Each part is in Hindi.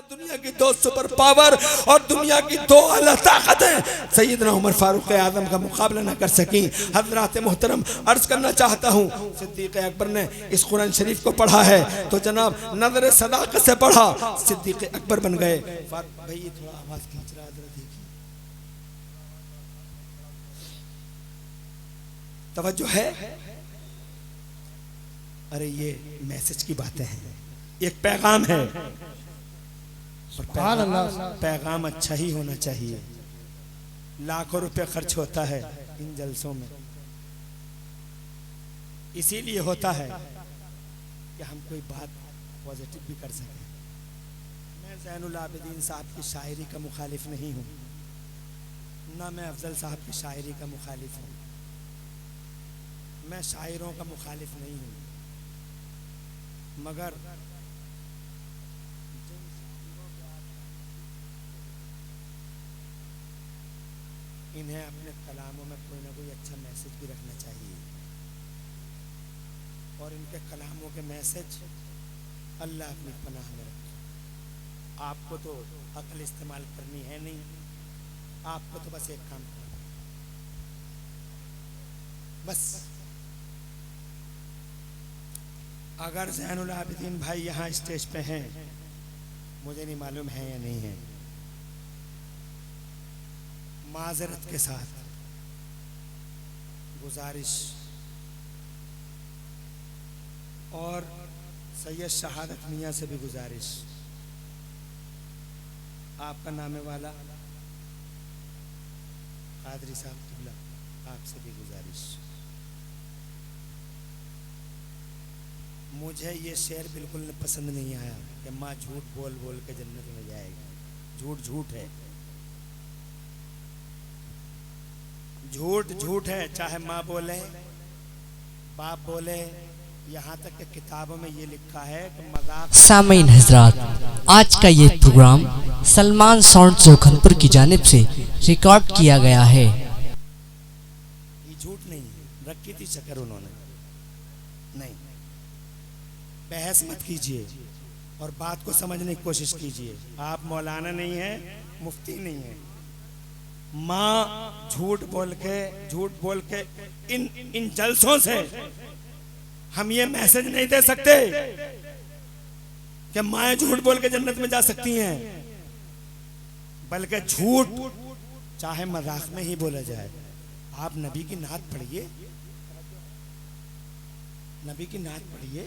दुनिया की दो सुपर पावर और दुनिया की दो आला ताकतें सैयदना उमर फारूक आजम का मुकाबला न कर सकी। हजरात मोहतरम, अर्ज करना चाहता हूँ, सिद्दीक अकबर ने इस कुरान शरीफ को पढ़ा है तो जनाब नजर सदाकत से पढ़ा, सिद्दीक अकबर बन गए। भाई थोड़ा आवाज खींच रहा है, देखिए, तवज्जो है। अरे ये मैसेज की बातें हैं, एक पैगाम है, पैगाम अच्छा ही होना चाहिए। लाखों रुपए खर्च होता है इन जलसों में, इसीलिए होता है कि हम कोई बात पॉजिटिव भी कर सकें। मैं ज़ैनुल आबिदीन साहब की शायरी का मुखालिफ नहीं हूँ, ना मैं अफजल साहब की शायरी का मुखालिफ हूँ, मैं शायरों का मुखालिफ नहीं हूँ, मगर इन्हें अपने कलामों में कोई ना कोई अच्छा मैसेज भी रखना चाहिए। और इनके कलामों के मैसेज अल्लाह अपनी पनाह में रखे। आपको तो अक्ल इस्तेमाल करनी है नहीं, आपको तो बस एक काम करना, बस अगर ज़ैनुल आबिदीन भाई यहाँ स्टेज पे हैं, मुझे नहीं मालूम है या नहीं है, माजरत के साथ गुजारिश और सैयद शहादत मियाँ से भी गुजारिश, आपका नाम वाला कादरी साहब किबला, आपसे भी गुजारिश, मुझे ये शेर बिल्कुल पसंद नहीं आया कि माँ झूठ बोल बोल के जन्नत में जाएगी। झूठ झूठ है, झूठ झूठ है, चाहे माँ बोले बाप बोले, यहाँ तक कि किताबों में ये लिखा है कि मजाक। सामीन हजरात, आज का ये प्रोग्राम सलमान साउंड जोखनपुर की जानिब से रिकॉर्ड किया गया है। ये झूठ नहीं है, रखी थी शक्कर उन्होंने, नहीं, बहस मत कीजिए और बात को समझने की कोशिश कीजिए। आप मौलाना नहीं है, मुफ्ती नहीं है। माँ झूठ बोल के इन जलसों से हम ये मैसेज नहीं दे सकते कि माँ झूठ बोल के जन्नत में जा सकती हैं, बल्कि झूठ चाहे मजाक में ही बोला जाए। आप नबी की नात पढ़िए, नबी की नात पढ़िए,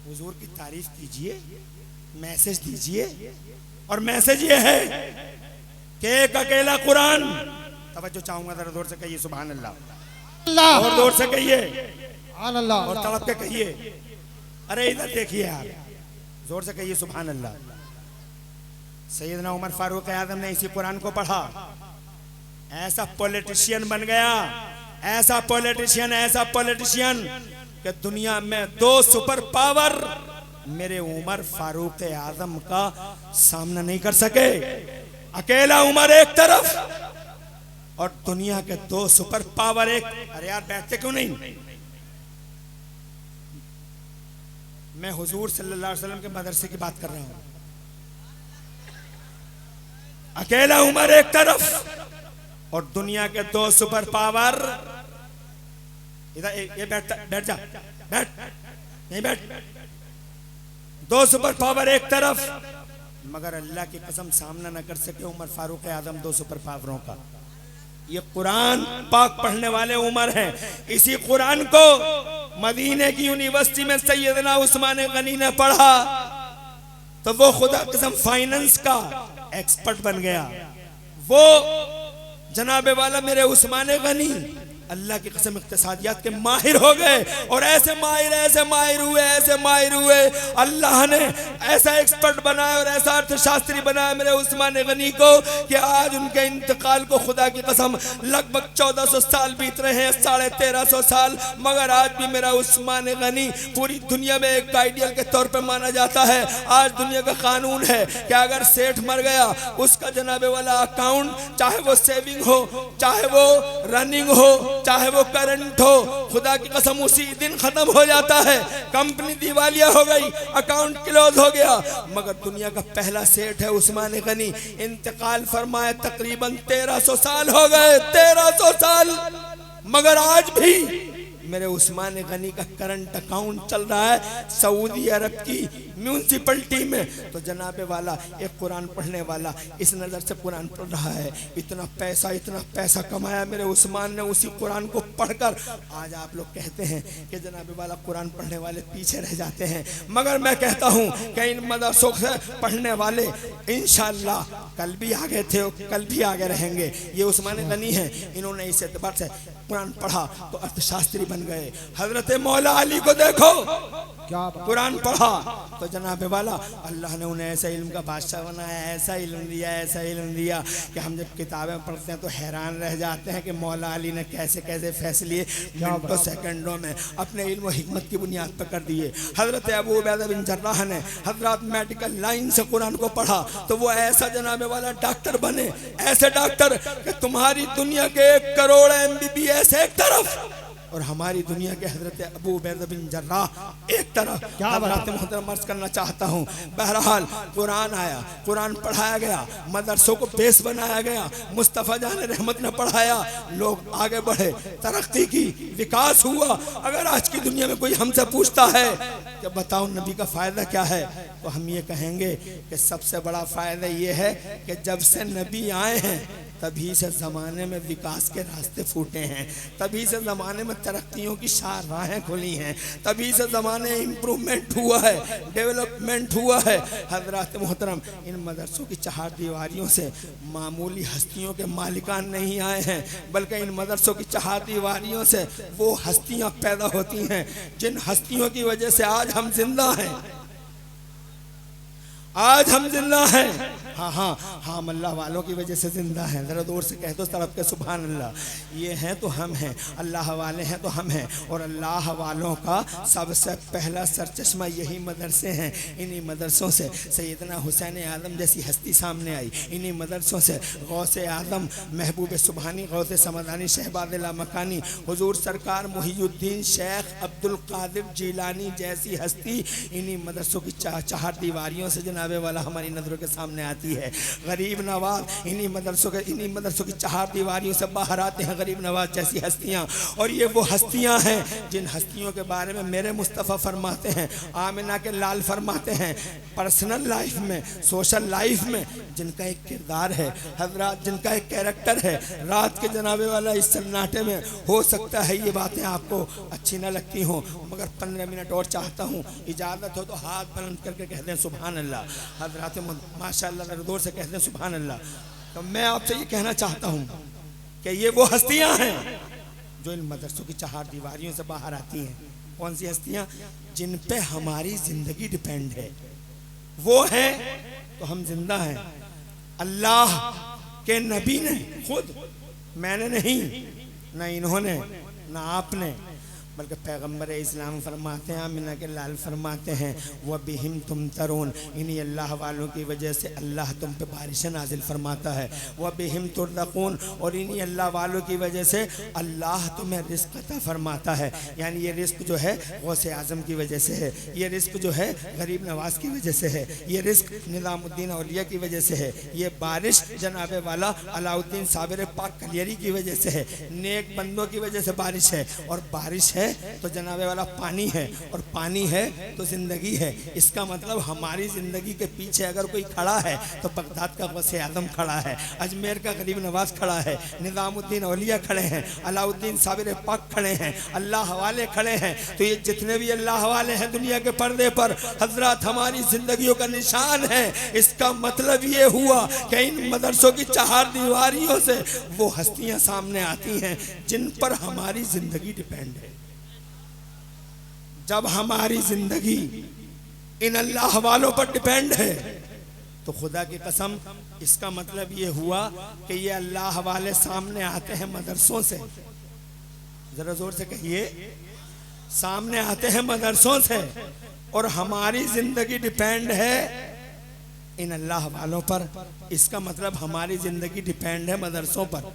हुजूर की तारीफ कीजिए, मैसेज दीजिए। और मैसेज ये है कि एक अकेला कुरान, तवज्जो चाहूंगा, जरा जोर से कहिए सुभान अल्लाह, और जोर से कहिए और तड़प के कहिए, अरे इधर देखिए आप, जोर से कहिए सुभान अल्लाह। सैयदना उमर फारूक आजम ने इसी कुरान को पढ़ा, ऐसा पॉलिटिशियन बन गया, ऐसा पॉलिटिशियन कि दुनिया में दो सुपर पावर मेरे उमर फारूक आजम का सामना नहीं कर सके। अकेला उमर एक तरफ और दुनिया के दो सुपर पावर एक। अरे यार बैठते क्यों नहीं? मैं हुजूर सल्लल्लाहु अलैहि वसल्लम के मदरसे की बात कर रहा हूं। अकेला उमर एक तरफ और दुनिया के दो सुपर पावर इधर, ये बैठ जा, बैठ, नहीं बैठ, दो सुपर पावर एक तरफ, मगर अल्लाह की कसम सामना न कर सके उमर फारूक आजम दो सुपर पावरों का। ये कुरान पाक पढ़ने वाले उमर हैं। इसी कुरान को मदीने की यूनिवर्सिटी में सैयदना उस्मान गनी ने पढ़ा तो वो खुदा कसम फाइनेंस का एक्सपर्ट बन गया। वो जनाबे वाला मेरे उस्मान गनी अल्लाह की कसम इक्तिसादियात के माहिर हो गए। और ऐसे माहिर हुए अल्लाह ने ऐसा एक्सपर्ट बनाया और ऐसा अर्थशास्त्री बनाया मेरे उस्मान गनी को कि आज उनके इंतकाल को खुदा की कसम लगभग 1400 साल बीत रहे हैं, 1350 साल, मगर आज भी मेरा उस्मान गनी पूरी दुनिया में एक आइडियल के तौर पर माना जाता है। आज दुनिया का कानून है कि अगर सेठ मर गया, उसका जनाबे वाला अकाउंट, चाहे वो सेविंग हो चाहे वो रनिंग हो, चाहे वो करंट हो, खुदा की कसम उसी दिन खत्म हो जाता है। कंपनी दिवालिया हो गई, अकाउंट क्लोज हो गया। मगर दुनिया का पहला सेठ है उस्मान गनी, इंतकाल फरमाए तकरीबन 1300 साल हो गए, 1300 साल। मगर आज भी मेरे उस्मान गनी का करंट अकाउंट चल रहा है सऊदी अरब की म्यूनसिपलिटी में। तो जनाबे वाला एक कुरान पढ़ने वाला इस नज़र से कुरान पढ़ रहा है, इतना पैसा कमाया मेरे उस्मान ने उसी कुरान को पढ़कर। आज आप लोग कहते हैं कि जनाबे वाला कुरान पढ़ने वाले पीछे रह जाते हैं, मगर मैं कहता हूँ कि इन मदरसों से पढ़ने वाले इंशाअल्लाह कल भी आगे थे, कल भी आगे रहेंगे। ये उस्मान गनी है, इन्होंने इस एतबार से कुरान पढ़ा तो अर्थशास्त्री बन गए। हजरत मौला अली को देखो, क्या कुरान पढ़ा तो जनाबे वाला अल्लाह ने उन्हें ऐसा इल्म का बादशाह बनाया, ऐसा इल्म दिया कि हम जब किताबें पढ़ते हैं तो हैरान रह जाते हैं कि मौला अली ने कैसे कैसे फैसले मिनटों सेकंडों में अपने इल्म और हिकमत की बुनियाद पर कर दिए। हजरत अबू उबैदा बिन जर्राह ने हजरत मेडिकल लाइन से कुरान को पढ़ा तो वो ऐसा जनाबे वाला डॉक्टर बने, ऐसे डॉक्टर कि तुम्हारी दुनिया के 1 करोड़ MBBS एक तरफ और हमारी दुनिया के हजरत अबू उबैदा बिन जर्राह एक तरफ। क्या बात मोहतरम अर्ज करना चाहता हूँ। बहरहाल कुरान आया, कुरान पढ़ाया गया, मदरसों को बेस बनाया गया, मुस्तफ़ा जान रहमत ने पढ़ाया, लोग आगे बढ़े, तरक्की की, विकास हुआ। अगर आज की दुनिया में कोई हमसे पूछता है कि बताओ नबी का फ़ायदा क्या है, तो हम ये कहेंगे कि सबसे बड़ा फ़ायदा ये है कि जब से नबी आए हैं तभी से ज़माने में विकास के रास्ते फूटे हैं, तभी से ज़माने में तरक्कियों की शाहराहें खुली हैं, तभी से ज़माने इम्प्रूवमेंट हुआ है, डेवलपमेंट हुआ है। हज़रात मोहतरम, इन मदरसों की 4 दीवारियों से मामूली हस्तियों के मालिकान नहीं आए हैं, बल्कि इन मदरसों की 4 दीवारियों से वो हस्तियाँ पैदा होती हैं जिन हस्तियों की वजह से आज हम जिंदा हैं, आज हम जिंदा हैं। हाँ, हम अल्लाह वालों की वजह से जिंदा हैं। ज़रा दूर से कह दो तरफ के सुभान अल्लाह। ये हैं तो हम हैं, अल्लाह वाले हैं तो हम हैं, और अल्लाह वालों का सबसे पहला सरचश्मा यही मदरसे हैं। इन्हीं मदरसों से सैयदना हुसैन आदम जैसी हस्ती सामने आई, इन्हीं मदरसों से गौसे आदम, महबूब सुबहानी, गौसे समदानी, शहबाद मकानी, हुजूर सरकार मुहीयुद्दीन शेख अब्दुल कादिर जीलानी जैसी हस्ती इन्हीं मदरसों की 4 दीवारियों से जनाबे वाला हमारी नज़रों के सामने आती है। गरीब नवाज इन्हीं मदरसों की 4 दीवारियों से बाहर आते हैं, गरीब नवाज जैसी हस्तियाँ। और ये वो हस्तियाँ हैं जिन हस्तियों के बारे में मेरे मुस्तफ़ा फरमाते हैं, आमिना के लाल फरमाते हैं, पर्सनल लाइफ में, सोशल लाइफ में जिनका एक किरदार है हजरात, जिनका एक कैरेक्टर है। रात के जनाबे वाला इस सन्नाटे में हो सकता है ये बातें आपको अच्छी न लगती हों, मगर 15 मिनट और चाहता हूँ, इजाज़त हो तो हाथ बुलंद करके कह दें सुभान अल्लाह। हजरात माशाअल्लाह जोर से कहते हैं सुभान अल्लाह। तो मैं आपसे ये कहना चाहता हूँ कि ये वो हस्तियाँ हैं जो इन मदरसों की 4 दीवारियों से बाहर आती हैं। कौन सी हस्तियाँ? जिन पे हमारी ज़िंदगी डिपेंड है, वो हैं तो हम जिंदा हैं। अल्लाह के नबी ने खुद, मैंने नहीं, ना इन्होंने, ना आपने, बल्कि पैगम्बर इस्लाम फरमाते हैं, आमिना के लाल फरमाते हैं, वह बिहिम तुम तरून, इन्हीं अल्लाह वालों की वजह से अल्लाह तुम पे बारिशें नाजिल फरमाता है। वह बिहिम तुर्दकून, और इन्हीं अल्लाह वालों की वजह से अल्लाह तुम्हें रिस्क अता फरमाता है। यानी ये रिस्क जो है गौसे आज़म की वजह से है, ये रिस्क जो है गरीब नवाज की वजह से है, ये रिस्क निज़ामुद्दीन औलिया की वजह से है, ये बारिश जनाबे वाला अलाउद्दीन साबिर पाक कलियरी की वजह से है, नेक बंदों की वजह से बारिश है, और बारिश है तो जनाबे वाला पानी है, और पानी है तो जिंदगी है। इसका मतलब हमारी जिंदगी के पीछे अगर कोई खड़ा है तो बगदाद का गौसे आज़म खड़ा है, अजमेर का गरीब नवाज खड़ा है, निज़ामुद्दीन औलिया खड़े हैं, अलाउद्दीन साबिर पाक खड़े हैं, अल्लाह वाले खड़े हैं। तो ये जितने भी अल्लाह वाले हैं दुनिया के पर्दे पर, हजरत हमारी जिंदगियों का निशान है। इसका मतलब ये हुआ कि इन मदरसों की 4 दीवारियों से वो हस्तियां सामने आती हैं जिन पर हमारी जिंदगी डिपेंड है। जब हमारी जिंदगी इन अल्लाह वालों पर डिपेंड है तो खुदा की कसम इसका मतलब ये हुआ कि ये अल्लाह वाले सामने आते हैं मदरसों से। जरा जोर से कहिए, सामने आते हैं मदरसों से, और हमारी जिंदगी डिपेंड है इन अल्लाह वालों पर। इसका मतलब हमारी जिंदगी डिपेंड है मदरसों पर।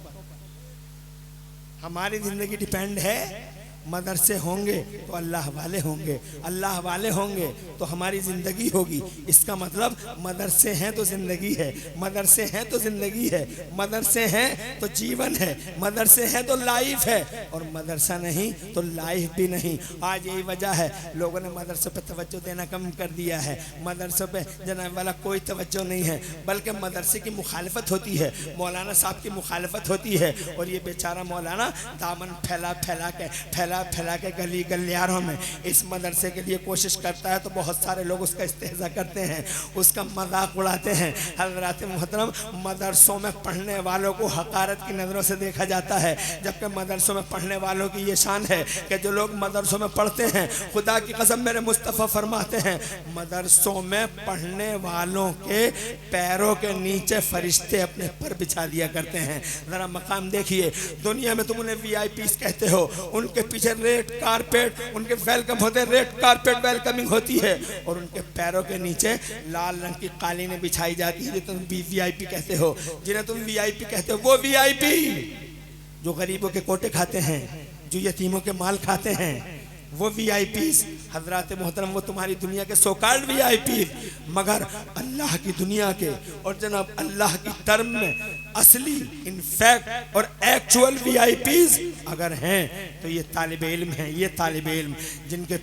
हमारी जिंदगी डिपेंड है, मदरसे होंगे तो अल्लाह वाले होंगे, अल्लाह वाले होंगे तो हमारी ज़िंदगी होगी। इसका मतलब मदरसे हैं तो ज़िंदगी है, मदरसे हैं तो ज़िंदगी है, मदरसे हैं तो जीवन है, मदरसे हैं तो लाइफ है, और मदरसा नहीं तो लाइफ भी नहीं। आज यही वजह है लोगों ने मदरसों पे तवज्जो देना कम कर दिया है। मदरसों पे जनाब वाला कोई तवज्जो नहीं है, बल्कि मदरसे की मुखालफत होती है, मौलाना साहब की मुखालफत होती है। और ये बेचारा मौलाना दामन फैला फैला के गली गलियारों में इस मदरसे के लिए कोशिश करता है, तो बहुत सारे लोग उसका इस्तेज़ा करते हैं, उसका मजाक उड़ाते हैं। हज़रात मोहतरम, मदरसों में पढ़ने वालों को हकारत की नज़रों से देखा जाता है, जबकि मदरसों में पढ़ने वालों की ये शान है कि जो लोग मदरसों में पढ़ते हैं, खुदा की कसम मेरे मुस्तफ़ा फरमाते हैं, मदरसों में पढ़ने वालों के पैरों के नीचे फरिश्ते अपने पर बिछा दिया करते हैं। ज़रा मकाम देखिए, दुनिया में तुम उन्हें VIPs कहते हो, उनके पीछे रेड कारपेट, उनके वेलकम होते हैं, रेड कारपेट वेलकमिंग होती है, और उनके पैरों के नीचे लाल रंग की कालीनें बिछाई जाती है। जो तुम VIP कहते हो, जिन्हें तुम VIP कहते हो, वो VIP जो गरीबों के कोटे खाते हैं, जो यतीमों के माल खाते हैं, वो VIPs। हजरात मोहतरम, वो तुम्हारी दुनिया के सोकाल्ड VIPs, मगर अल्लाह की दुनिया के और जनाब अल्लाह की टर्म में असली इनफैक्ट और एक्चुअल VIPs अगर हैं तो ये तालिब इल्म हैं। ये तालिब इल्म जिनके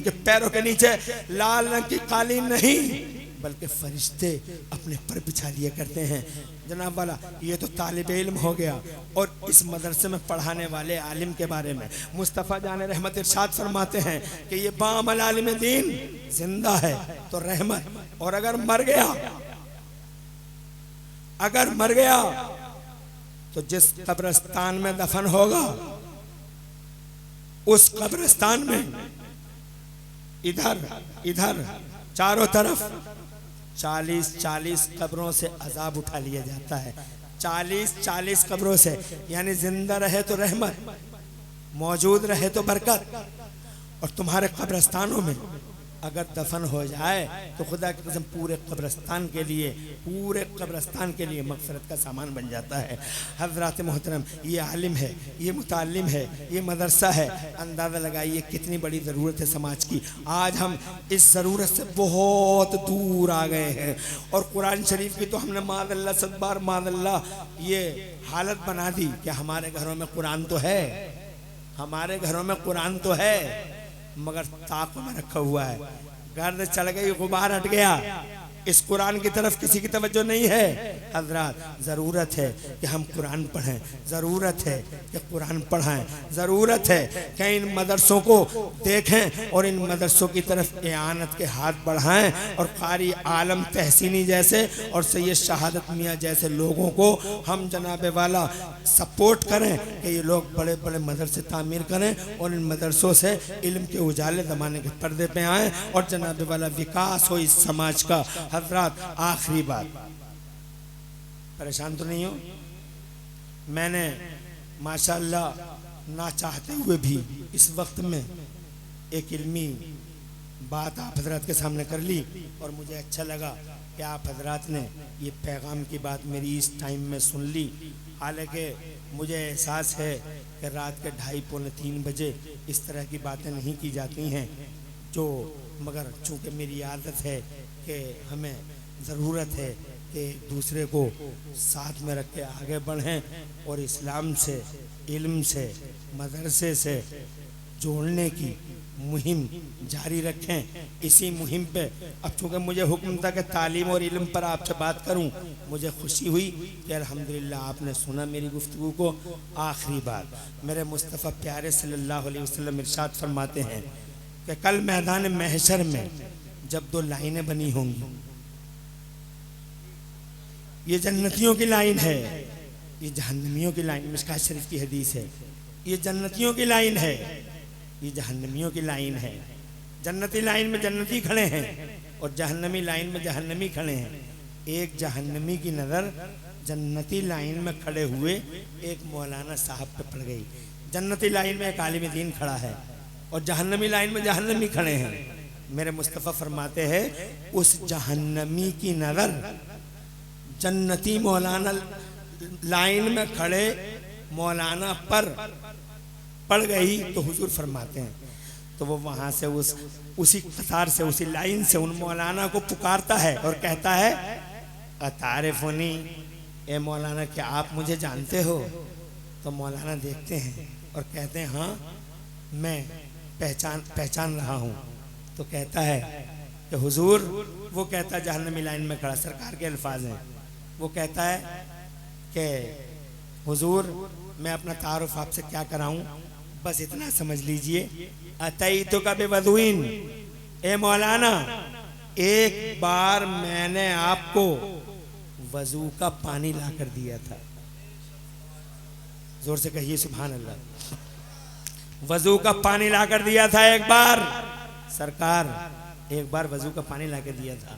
पैरों के नीचे लाल रंग की कालीन नहीं बल्कि फरिश्ते अपने पर बिछा लिया करते हैं। जनाब वाला, ये तो तालिब इल्म हो गया। और इस मदरसे में पढ़ाने वाले आलिम के बारे में मुस्तफ़ा जान रहमत इरशाद फरमाते हैं कि ये बाअमल आलिम दीन जिंदा है तो रहमत, और अगर मर गया तो जिस कब्रिस्तान में दफन होगा, उस कब्रिस्तान में इधर चारों तरफ 40 कब्रों से अजाब उठा लिया जाता है। 40 कब्रों से, यानी जिंदा रहे तो रहमत, मौजूद रहे तो बरकत। और तुम्हारे कब्रिस्तानों में अगर दफन हो जाए तो खुदा की कसम पूरे कब्रिस्तान के लिए मगफरत का सामान बन जाता है। हज़रात मोहतरम, ये आलिम है, ये मुतालिम है, ये मदरसा है। अंदाज़ा लगाइए कितनी बड़ी ज़रूरत है समाज की। आज हम इस ज़रूरत से बहुत दूर आ गए हैं, और कुरान शरीफ की तो हमने माज़अल्लाह सदबार माज़अल्लाह ये हालत बना दी कि हमारे घरों में कुरान तो है, हमारे घरों में कुरान तो है, मगर ताक में रखा हुआ है। गर्द चढ़ गई, गुबार हट गया, इस कुरान की तरफ किसी की तवज्जो नहीं है। हजरात, ज़रूरत है कि हम कुरान पढ़ें, ज़रूरत है कि कुरान पढ़ाएं, ज़रूरत है कि इन मदरसों को देखें और इन मदरसों की तरफ इआनत के हाथ बढ़ाएं, और कारी आलम तहसीनी जैसे और सैयद शहादत मियाँ जैसे लोगों को हम जनाबे वाला सपोर्ट करें कि ये लोग बड़े बड़े मदरसे तामीर करें, और इन मदरसों से इल्म के उजाले ज़माने के पर्दे पे आएँ, और जनाबे वाला विकास हो इस समाज का। हजरात, आखिरी बात, परेशान तो नहीं हो? मैंने माशाअल्लाह ना चाहते हुए भी इस वक्त में एक इल्मी बात आप हजरात के सामने कर ली, और मुझे अच्छा लगा कि आप हजरात ने ये पैगाम की बात मेरी इस टाइम में सुन ली। हालांकि मुझे एहसास है कि रात के 2:30-3 बजे इस तरह की बातें नहीं की जाती हैं, मगर चूँकि मेरी आदत है कि हमें ज़रूरत है कि दूसरे को साथ में रख के आगे बढ़ें, और इस्लाम से, इल्म से, मदरसे से जोड़ने की मुहिम जारी रखें। इसी मुहिम पे अब चूँकि मुझे हुक्म था कि तालीम और इल्म पर आपसे बात करूं, मुझे खुशी हुई कि अल्हम्दुलिल्लाह आपने सुना मेरी गुफ्तगू को। आखिरी बात, मेरे मुस्तफ़ा प्यारे सल्लल्लाहु अलैहि वसल्लम इरशाद फरमाते हैं कि कल मैदान महशर में जब 2 लाइनें बनी होंगी, ये जन्नतियों की लाइन है, ये जहन्नमियों की लाइन। मिशकात शरीफ की हदीस है, ये जन्नतियों की लाइन है, ये जहन्नमियों की लाइन है। जन्नती लाइन में जन्नती खड़े हैं और जहन्नमी लाइन में जहन्नमी खड़े हैं। एक जहन्नमी की नज़र जन्नती लाइन में खड़े हुए एक मौलाना साहब पे पड़ गई। जन्नती लाइन में एक आलिम दीन खड़ा है और जहन्नमी लाइन में जहन्नमी खड़े हैं। मेरे मुस्तफ़ा फरमाते हैं उस जहन्नमी की नज़र जन्नती मौलाना लाइन में खड़े मौलाना पर पड़ गई तो हुजूर फरमाते हैं, तो वो वहां से उसी कतार से, उसी लाइन से उन मौलाना को पुकारता है और कहता है, अतारिफुनी, ए मौलाना क्या आप मुझे जानते हो? तो मौलाना देखते हैं और कहते हैं हाँ मैं पहचान रहा हूँ। तो कहता है कि हुजूर, वो कहता है जहन्नमी लाइन में खड़ा, सरकार के अल्फाज हैं, वो कहता है कि हुजूर मैं अपना तारुफ आपसे क्या कराऊं, बस इतना समझ लीजिए, अतई तो कभी वदुइन, ए मौलाना एक बार मैंने आपको वजू का पानी लाकर दिया था। जोर से कहिए सुभान अल्लाह। वजू का पानी लाकर दिया था एक बार, सरकार एक बार वजू का पानी लाकर दिया था।